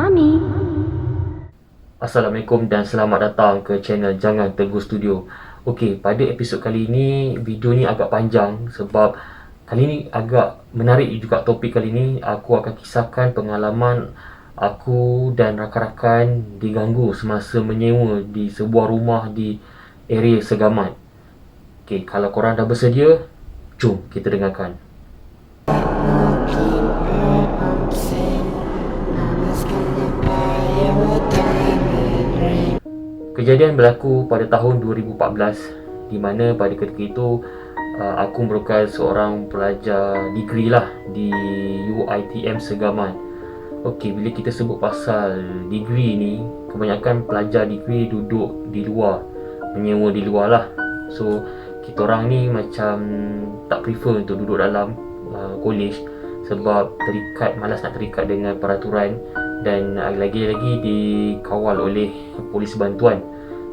Mami. Assalamualaikum dan selamat datang ke channel Jangan Tegur Studio. Okey, pada episod kali ini, video ni agak panjang sebab kali ni agak menarik juga. Topik kali ni aku akan kisahkan pengalaman aku dan rakan-rakan diganggu semasa menyewa di sebuah rumah di area Segamat. Okey, kalau korang dah bersedia, jom kita dengarkan. Kejadian berlaku pada tahun 2014, di mana pada ketika itu aku merupakan seorang pelajar degree lah di UiTM Segamat. Okey, bila kita sebut pasal degree ni, kebanyakan pelajar degree duduk di luar, menyewa di luar lah. So, kita orang ni macam tak prefer untuk duduk dalam college sebab malas nak terikat dengan peraturan dan lagi-lagi dikawal oleh polis bantuan.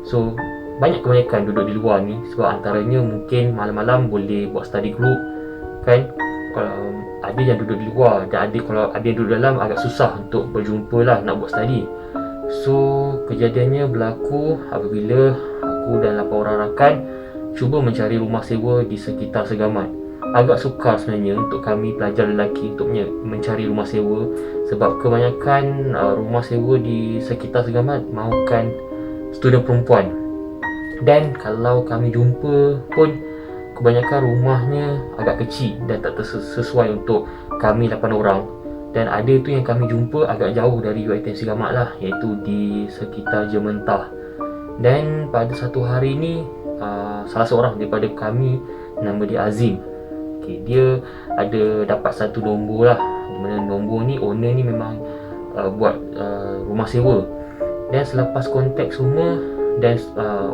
So kebanyakan duduk di luar ni sebab antaranya mungkin malam-malam boleh buat study group kan. Kalau ada yang duduk di luar dan kalau ada yang duduk dalam, agak susah untuk berjumpa lah nak buat study. So kejadiannya berlaku apabila aku dan 8 orang rakan cuba mencari rumah sewa di sekitar Segamat. Agak sukar sebenarnya untuk kami pelajar lelaki untuk mencari rumah sewa sebab kebanyakan rumah sewa di sekitar Segamat mahukan student perempuan. Dan kalau kami jumpa pun kebanyakan rumahnya agak kecil dan tak sesuai untuk kami 8 orang. Dan ada tu yang kami jumpa agak jauh dari UiTM Segamat lah, iaitu di sekitar Jementah. Dan pada satu hari ni salah seorang daripada kami, nama dia Azim. Okay, dia ada dapat satu nombor lah, di mana nombor ni owner ni memang buat rumah sewa. Dan selepas kontak semua dan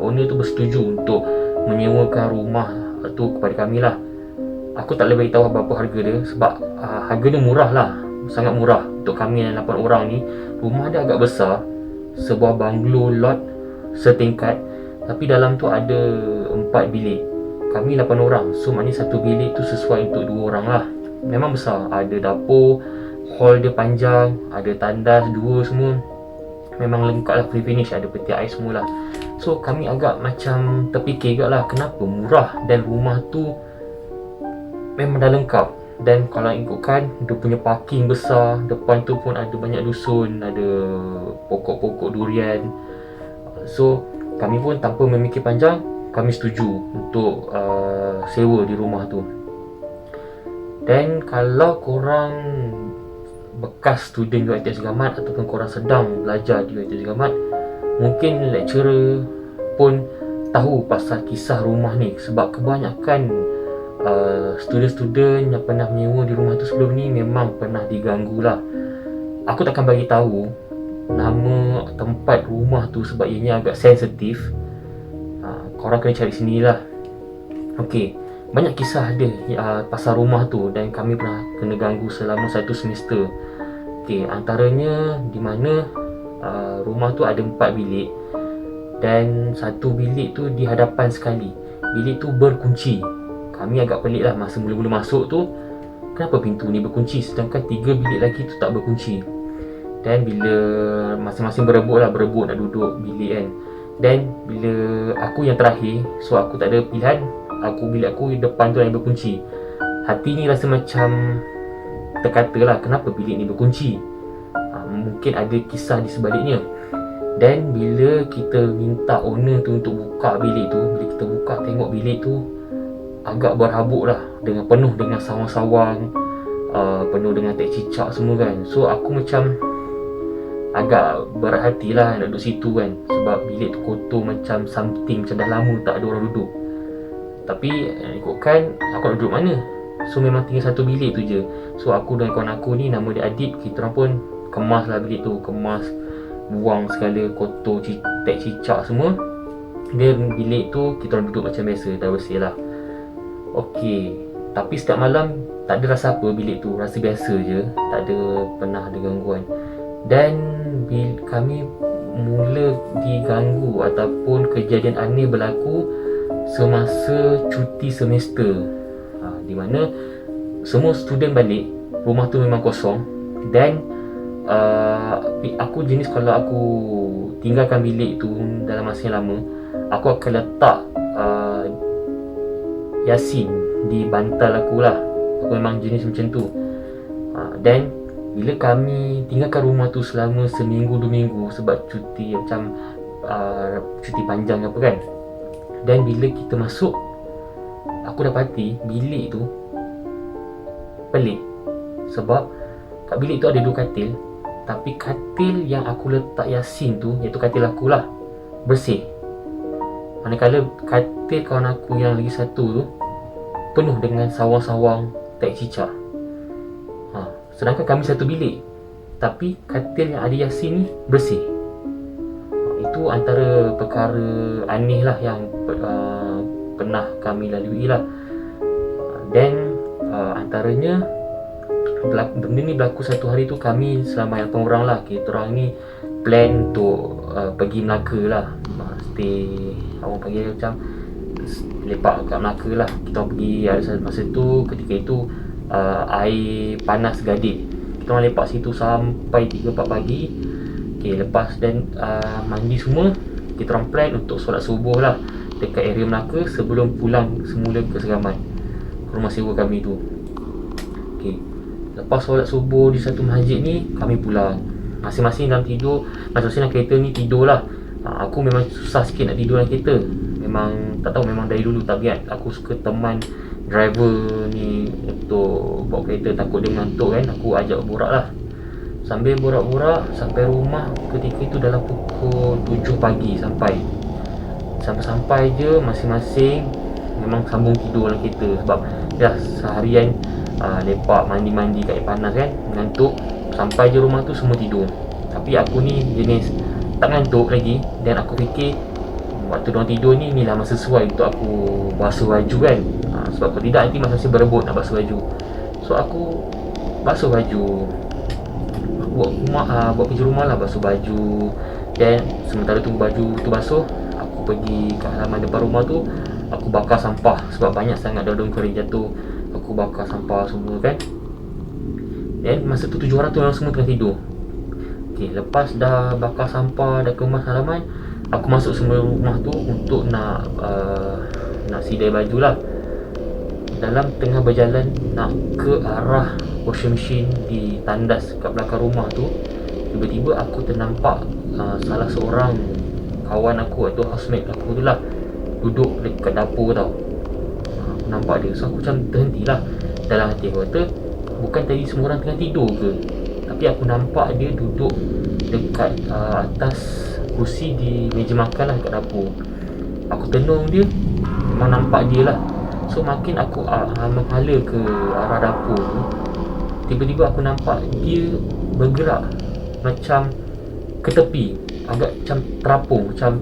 owner tu bersetuju untuk menyewakan rumah tu kepada kami lah. Aku tak boleh beritahu berapa harga dia sebab harga dia murah lah, sangat murah untuk kami yang 8 orang ni. Rumah dia agak besar, sebuah banglo lot setingkat, tapi dalam tu ada 4 bilik. Kami 8 orang, so maknanya satu bilik tu sesuai untuk 2 orang lah. Memang besar, ada dapur, hall dia panjang, ada tandas 2 semua. Memang lengkap lah, pre-finish, ada peti air semua lah. So kami agak macam terfikir juga lah, kenapa murah dan rumah tu memang dah lengkap. Dan kalau ikutkan, dia punya parking besar, depan tu pun ada banyak dusun, ada pokok-pokok durian. So kami pun tanpa memikir panjang, kami setuju untuk sewa di rumah tu. Dan kalau korang bekas student UiTM Segamat ataupun korang sedang belajar di UiTM Segamat, mungkin lecturer pun tahu pasal kisah rumah ni sebab kebanyakan student-student yang pernah menyewa di rumah tu sebelum ni memang pernah diganggu lah. Aku takkan bagi tahu nama tempat rumah tu sebab ianya agak sensitif. Korang kena cari sendirilah. Okey, banyak kisah ada pasal rumah tu dan kami pernah kena ganggu selama 1 semester. Okey, antaranya di mana rumah tu ada 4 bilik dan satu bilik tu di hadapan sekali. Bilik tu berkunci. Kami agak pelik lah masa mula-mula masuk tu, kenapa pintu ni berkunci sedangkan 3 bilik lagi tu tak berkunci. Dan bila masing-masing berebut nak duduk bilik kan. Dan bila aku yang terakhir, so aku tak ada pilihan, bilik aku depan tu yang berkunci. Hati ni rasa macam terkata lah, kenapa bilik ni berkunci? Mungkin ada kisah di sebaliknya. Dan bila kita minta owner tu untuk buka bilik tu, bila kita buka tengok bilik tu agak berhabuk lah, penuh dengan sawang-sawang, penuh dengan tek cicak semua kan. So aku macam agak berat hati lah nak duduk situ kan, sebab bilik tu kotor macam something, macam dah lama tak ada orang duduk. Tapi ikutkan aku nak duduk mana, so memang tinggal satu bilik tu je. So aku dengan kawan aku ni, nama dia Adib, kita orang pun kemas lah bilik tu, buang segala kotor, tek cicak semua. Dan bilik tu kita orang duduk macam biasa, dah bersih lah. Okey, tapi setiap malam tak ada rasa apa bilik tu, rasa biasa je, tak ada pernah ada gangguan. Dan bila kami mula diganggu ataupun kejadian aneh berlaku semasa cuti semester, di mana semua student balik, rumah tu memang kosong. Dan aku jenis kalau aku tinggalkan bilik tu dalam masa yang lama, aku akan letak Yasin di bantal aku lah. Aku memang jenis macam tu. Dan bila kami tinggalkan rumah tu selama seminggu 2 minggu sebab cuti macam cuti panjang apa kan, dan bila kita masuk, aku dapati bilik tu pelik. Sebab kat bilik tu ada 2 katil, tapi katil yang aku letak Yasin tu, iaitu katil aku lah, bersih. Manakala katil kawan aku yang lagi satu tu penuh dengan sawang-sawang tai cicak. Sedangkan kami satu bilik, tapi katil yang ada Yasin ni bersih. Itu antara perkara aneh lah yang pernah kami lalui lah. Dan antaranya benda ni berlaku satu hari tu, kami selama 8 orang lah. Kita orang ni plan untuk pergi Melaka lah, stay, orang panggil macam lepak kat Melaka lah. Kita orang pergi masa tu, ketika itu air panas Gadik. Kita orang lepak situ sampai 3-4 pagi. Lepas dan mandi semua, kita orang plan untuk solat subuh lah dekat area Melaka sebelum pulang semula ke Segaman, rumah sewa kami tu. Lepas solat subuh di satu masjid ni, kami pulang. Masing-masing dalam tidur, masing-masing dalam kereta ni tidur lah. Aku memang susah sikit nak tidur dalam kereta. Memang tak tahu, memang dari dulu tabiat aku suka teman driver ni untuk bawa kereta, takut dia mengantuk kan. Aku ajak borak lah. Sambil borak-borak sampai rumah ketika itu dalam pukul 7 pagi sampai je masing-masing memang sambung tidur dalam kereta. Sebab dah seharian lepak mandi-mandi kat air panas kan, mengantuk. Sampai je rumah tu semua tidur. Tapi aku ni jenis tak ngantuk lagi, dan aku fikir waktu diorang tidur ni inilah masa sesuai untuk aku basuh baju kan. Sebab kalau tidak nanti masing-masing berebut nak basuh baju. So aku basuh baju, buat kerja rumah lah, basuh baju. Dan sementara tunggu baju tu basuh, aku pergi ke halaman depan rumah tu, aku bakar sampah sebab banyak sangat daun-daun kering jatuh. Aku bakar sampah semua kan. Dan masa tu 7 orang tu memang semua tengah tidur. Lepas dah bakar sampah, dah kemas halaman, aku masuk semula rumah tu untuk nak sidai baju lah. Dalam tengah berjalan nak ke arah washing machine di tandas kat belakang rumah tu, tiba-tiba aku ternampak salah seorang kawan aku atau housemate aku tu lah duduk dekat dapur tau. Aku nampak dia, so aku macam terhentilah. Dalam hati aku kata, bukan tadi semua orang tengah tidur ke? Tapi aku nampak dia duduk dekat atas kursi di meja makan lah kat dapur. Aku tenung dia, memang nampak dia lah. So makin aku menghala ke arah dapur tu, tiba-tiba aku nampak dia bergerak macam ke tepi, agak macam terapung. Macam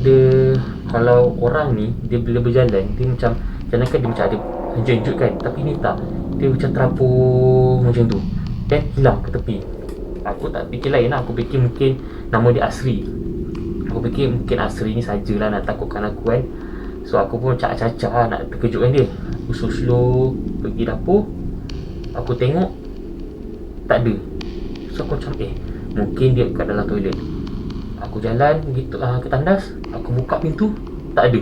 dia, kalau orang ni dia bila berjalan, dia macam jalan kan, dia macam ada henjut-henjut kan. Tapi ni tak, dia macam terapung macam tu, dan hilang ke tepi. Aku tak fikir lain lah. Aku fikir mungkin nama dia Asri. Aku fikir mungkin Asri ni sajalah nak takutkan aku kan. So aku pun acak-acak lah nak terkejutkan dia. Aku slow pergi dapur. Aku tengok tak ada. So aku macam mungkin dia kat dalam toilet. Aku jalan gitu ke tandas. Aku buka pintu, tak ada.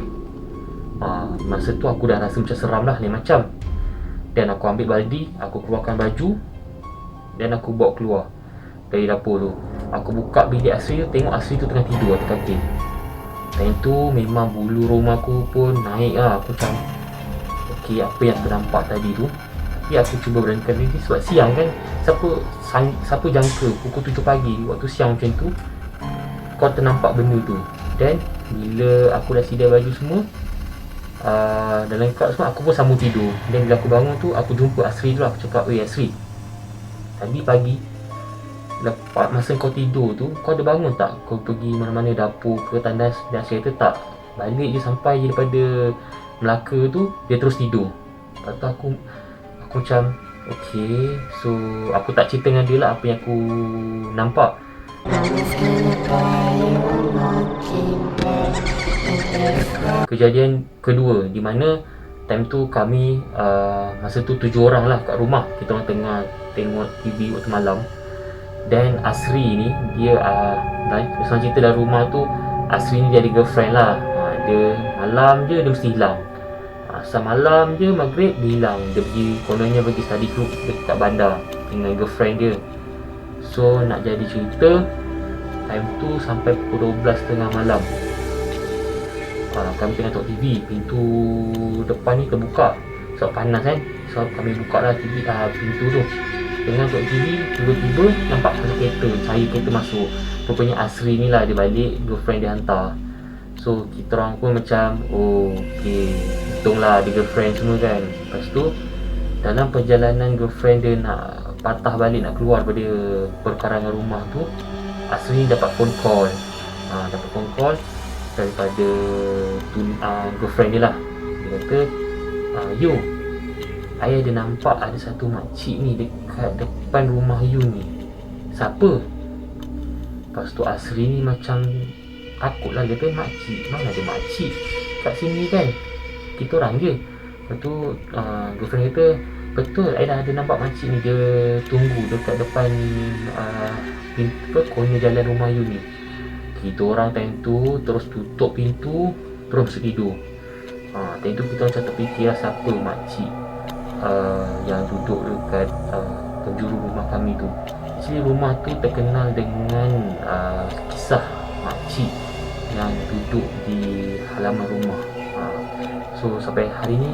Masa tu aku dah rasa macam seram lah, lain macam. Dan aku ambil baldi, aku keluarkan baju, dan aku bawa keluar dari dapur tu. Aku buka bilik Asri tu, tengok Asri tu tengah tidur atas katil. Dan tu memang bulu rumah aku pun naik lah. Aku macam apa yang aku nampak tadi tu. Tapi aku cuba beranikan diri sebab siang kan. Siapa jangka pukul 7 pagi waktu siang macam tu kau ternampak benda tu. Dan bila aku dah sidai baju semua, dah lengkap semua, aku pun sambung tidur. Dan bila aku bangun tu, aku jumpa Asri tu lah. Aku cakap, Asri, tadi pagi lepas masa kau tidur tu, kau ada bangun tak? Kau pergi mana-mana, dapur ke tandas? Dan Asri kata tak. Balik je sampai je daripada Melaka tu, dia terus tidur. Lepas tu aku macam so aku tak cerita dengan dia lah apa yang aku nampak. Kejadian kedua, di mana time tu kami masa tu 7 orang lah kat rumah. Kita orang tengah tengok TV waktu malam. Dan Asri ni dia senang cerita dalam rumah tu, Asri ni dia ada girlfriend lah. Dia malam je dia mesti hilang. Asal malam je maghrib dia hilang. Dia kononnya pergi study group dekat bandar dengan girlfriend dia. So nak jadi cerita, time tu sampai pukul 12 tengah malam, kami tengah tengok TV, pintu depan ni terbuka sebab panas kan. So kami buka lah TV, pintu tu. Tengah tengok TV, tiba-tiba nampak satu kereta, cahaya kereta masuk. Rupanya Asri ni lah dia balik, girlfriend dia hantar. So kita orang pun macam, okay, untunglah ada girlfriend semua kan. Lepas tu dalam perjalanan girlfriend dia nak patah balik, nak keluar daripada perkarangan rumah tu, Asri ni dapat phone call. Dapat phone call daripada girlfriend dia lah. Dia kata, "Yo, I ada nampak ada satu makcik ni dekat depan rumah you ni. Siapa?" Lepas tu Asri ni macam takut lah. Dia kata, "Makcik? Mana ada makcik kat sini kan? Kita orang je." Lepas tu girlfriend kata, "Betul, I dah ada nampak makcik ni. Dia tunggu dekat depan corner jalan rumah you ni." Kita orang time tu terus tutup pintu, terus masuk tidur. Time tu kita macam terfikir lah siapa makcik yang duduk dekat penjuru rumah kami tu. Actually rumah tu terkenal dengan kisah makcik yang duduk di halaman rumah. So sampai hari ni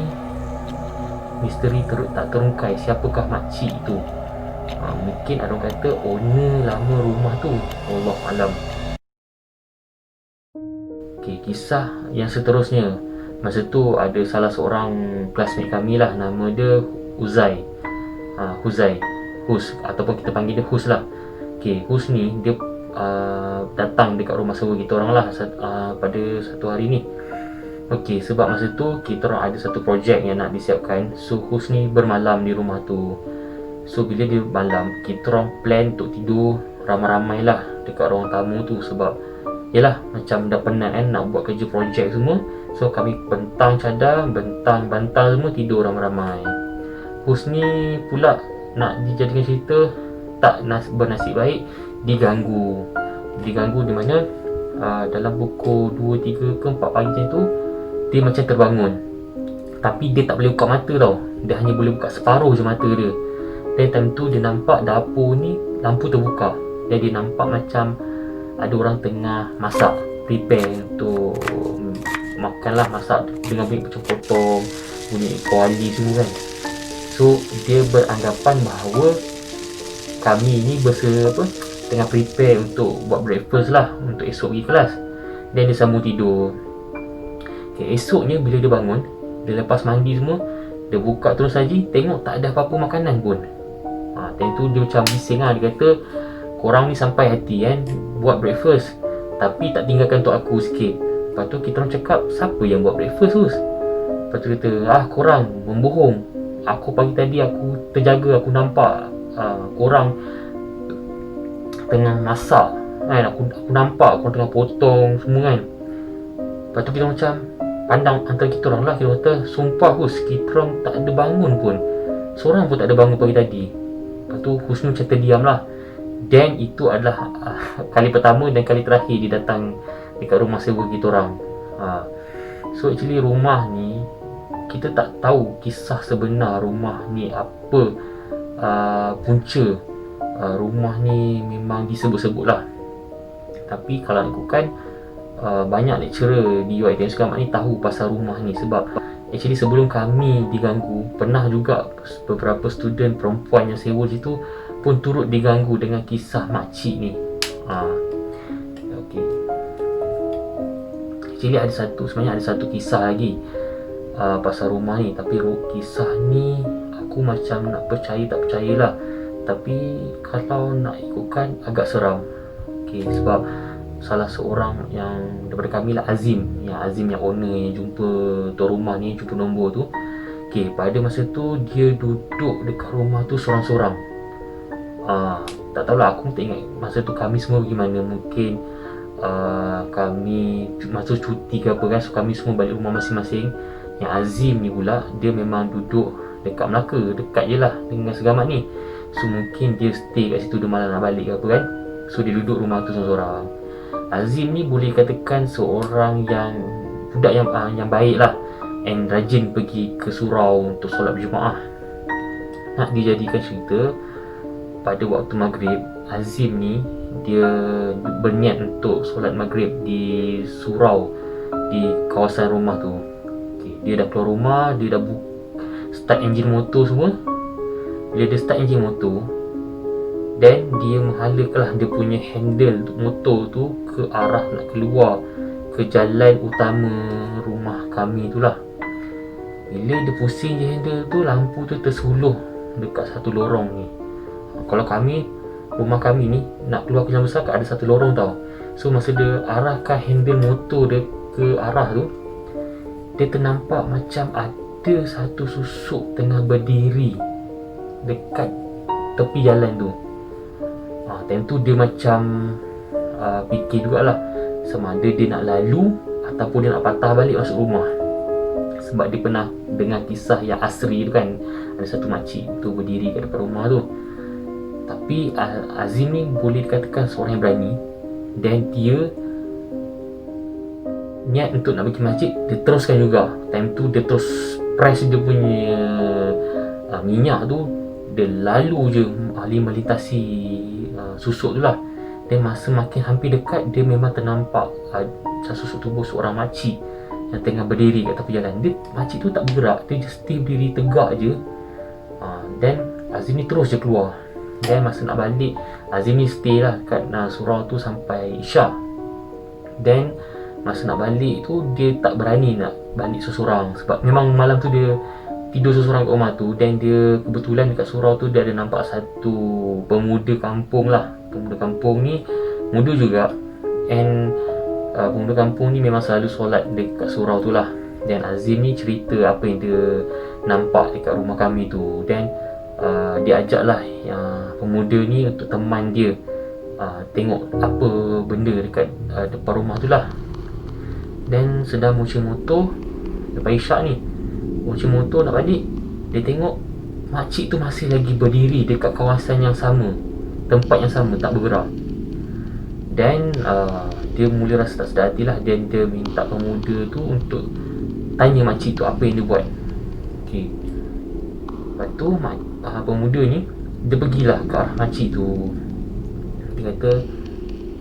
misteri tak terungkai siapakah makcik itu. Mungkin ada orang kata owner lama rumah tu, Allah alam. Okay, kisah yang seterusnya, masa tu ada salah seorang classmate kami lah, nama dia Huzai, Hus, ataupun kita panggil dia Hus lah. Okay, Hus ni dia datang dekat rumah sewa kita orang lah pada satu hari ni. Okay, sebab masa tu kita orang ada satu projek yang nak disiapkan. So Hus ni bermalam di rumah tu. So bila dia malam, kita orang plan untuk tidur ramai-ramai lah dekat ruang tamu tu. Sebab yalah, macam dah penat kan nak buat kerja projek semua. So kami bentang cadar, bentang bantal semua, tidur ramai-ramai. Hus ni pula nak dijadikan cerita, tak bernasib baik, diganggu di mana dalam pukul 2, 3 ke 4 pagi macam tu, dia macam terbangun. Tapi dia tak boleh buka mata tau. Dia hanya boleh buka separuh je mata dia. Dan time tu dia nampak dapur ni lampu terbuka. Dan dia nampak macam ada orang tengah masak, prepare untuk makanlah, masak dengan bunyi macam potong, bunyi kuali semua kan. So dia beranggapan bahawa kami ni tengah prepare untuk buat breakfast lah, untuk esok pergi kelas. Dan dia sambung tidur. Okay, esoknya bila dia bangun, dia lepas mandi semua, dia buka terus saji, tengok tak ada apa-apa makanan pun. Time tu dia macam bising lah. Dia kata, "Korang ni sampai hati kan buat breakfast, tapi tak tinggalkan untuk aku sikit." Lepas tu kita orang cakap, "Siapa yang buat breakfast Hus?" Lepas tu kata, "Korang membohong. Aku pagi tadi aku terjaga, aku nampak korang tengah masak kan. Aku nampak korang tengah potong semua kan." Lepas tu kita macam pandang antara kita orang lah. Kita kata, "Sumpah Hus, kita orang tak ada bangun pun. Seorang pun tak ada bangun pagi tadi." Lepas tu Hus ni macam terdiam lah. Dan itu adalah kali pertama dan kali terakhir dia datang dekat rumah sewa kita orang. So actually rumah ni, kita tak tahu kisah sebenar rumah ni apa punca. Rumah ni memang disebut-sebut lah. Tapi kalau ikutkan, banyak lecturer di UiTM sekarang ni tahu pasal rumah ni. Sebab actually sebelum kami diganggu, pernah juga beberapa student perempuan yang sewa situ pun turut diganggu dengan kisah makcik ni. Okay. Actually sebenarnya ada satu kisah lagi pasal rumah ni. Tapi kisah ni aku macam nak percaya tak percayalah. Tapi kalau nak ikutkan agak seram. Okay, sebab salah seorang yang daripada kami lah, Azim yang owner yang jumpa tuan rumah ni, jumpa nombor tu. Okay, pada masa tu dia duduk dekat rumah tu sorang-sorang. Tak tahulah, aku tak ingat masa tu kami semua pergi mana. Mungkin kami masa cuti ke apa kan. So kami semua balik rumah masing-masing. Yang Azim ni pula, dia memang duduk dekat Melaka, dekat je lah dengan Segamat ni. So mungkin dia stay kat situ, dia malam nak balik ke apa kan. So dia duduk rumah tu seorang-seorang. Azim ni boleh katakan seorang yang budak yang baik lah, and rajin pergi ke surau untuk solat berjemaah. Nak dijadikan cerita, pada waktu maghrib, Azim ni dia berniat untuk solat maghrib di surau di kawasan rumah tu. Dia dah keluar rumah, dia dah start enjin motor semua. Bila dia start enjin motor, dan dia menghalakanlah dia punya handle untuk motor tu ke arah nak keluar ke jalan utama rumah kami tu lah. Bila dia pusing je handle tu, lampu tu tersuluh dekat satu lorong ni. Kalau rumah kami ni nak keluar ke jalan besar ada satu lorong tau. So masa dia arahkan handle motor dia ke arah tu, dia ternampak macam ada satu susuk tengah berdiri dekat tepi jalan tu. Time tu dia macam fikir jugalah sama ada dia nak lalu ataupun dia nak patah balik masuk rumah. Sebab dia pernah dengar kisah yang asri tu kan, ada satu makcik tu berdiri kat depan rumah tu. Tapi Azim ni boleh dikatakan seorang yang berani, dan dia niat untuk nak pergi masjid, dia teruskan juga. Time tu dia terus press dia punya minyak tu, dia lalu je melintasi susuk tu lah. Dan masa makin hampir dekat, dia memang ternampak susuk tubuh seorang makcik yang tengah berdiri kat tepi jalan. Makcik tu tak bergerak, dia just stay berdiri tegak je. Dan Azim ni terus je keluar. Dan masa nak balik, Azim ni stay lah kat surau tu sampai Isyak. Dan masa nak balik tu, dia tak berani nak balik seorang. Sebab memang malam tu dia tidur seorang kat rumah tu. Dan dia kebetulan dekat surau tu dia ada nampak satu pemuda kampung lah. Pemuda kampung ni muda juga, and pemuda kampung ni memang selalu solat dekat surau tu lah. Dan Azim ni cerita apa yang dia nampak dekat rumah kami tu. Dan dia ajak lah pemuda ni untuk teman dia tengok apa benda dekat depan rumah tu lah. Dan sedang muncul motor lepas Isyak ni, muncul motor nak balik, dia tengok makcik tu masih lagi berdiri dekat kawasan yang sama, tempat yang sama, tak bergerak. Dan dia mula rasa tak sedar hati lah. Dan dia minta pemuda tu untuk tanya makcik tu apa yang dia buat. Lepas tu pemuda ni dia pergilah ke arah makcik tu. Dia kata,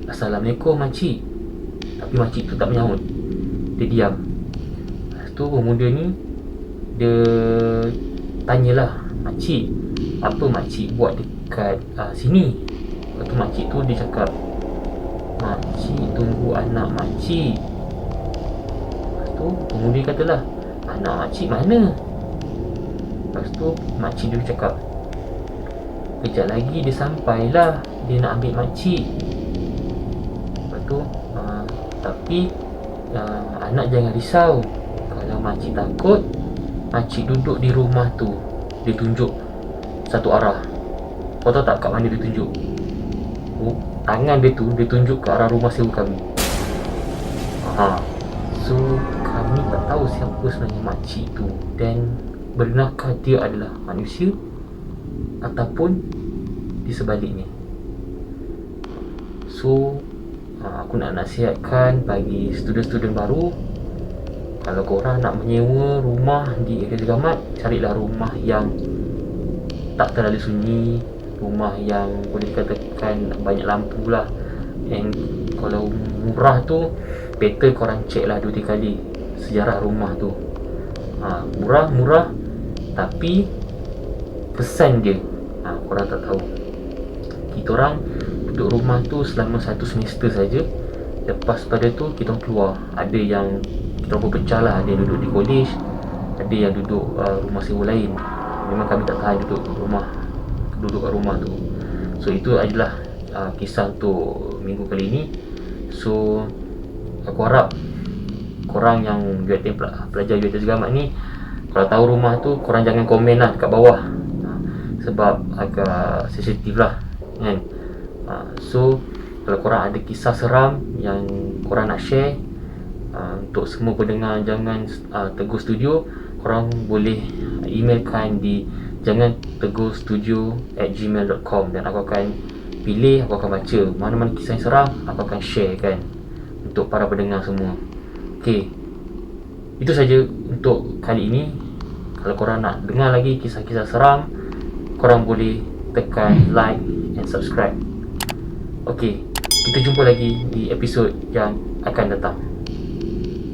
"Assalamualaikum makcik." Tapi makcik tu tak menyahut, dia diam. Lepas tu pemuda ni dia tanyalah, "Makcik, apa makcik buat dekat sini?" Lepas tu makcik tu dia cakap, "Makcik tunggu anak makcik." Lepas tu pemuda katalah, "Anak makcik mana?" Lepas tu makcik dia cakap, "Kejap lagi dia sampailah, dia nak ambil makcik." Lepas tu tapi anak jangan risau. Kalau makcik takut, makcik duduk di rumah tu. Dia tunjuk satu arah. Kau tahu tak kat mana dia tunjuk? Tangan dia tu, dia tunjuk ke arah rumah sewa kami. So kami tak tahu siapa sebenarnya makcik tu, dan benarkah dia adalah manusia ataupun di sebaliknya. So aku nak nasihatkan bagi student-student baru, kalau korang nak menyewa rumah di area Segamat, carilah rumah yang tak terlalu sunyi, rumah yang boleh dikatakan banyak lampu lah. And kalau murah tu, better korang check lah 2-3 kali sejarah rumah tu. Murah tapi pesan dia korang tak tahu. Kita orang duduk rumah tu selama 1 semester saja. Lepas pada tu kita keluar. Ada yang kita berpecah lah. Ada yang duduk di college, ada yang duduk rumah sewa lain. Memang kami tak tahan duduk kat rumah tu. So itu adalah kisah untuk minggu kali ini. So aku harap korang yang pelajar UiTM Segamat ni, kalau tahu rumah tu, korang jangan komen lah dekat bawah, sebab agak sensitif lah kan. So kalau korang ada kisah seram yang korang nak share, untuk semua pendengar Jangan Tegur Studio, korang boleh emailkan di jangan tegurstudio@gmail.com, dan aku akan pilih, aku akan baca mana-mana kisah yang seram, aku akan share kan untuk para pendengar semua. Okay, itu saja untuk kali ini. Kalau korang nak dengar lagi kisah-kisah seram, korang boleh tekan like and subscribe. Okay, kita jumpa lagi di episod yang akan datang.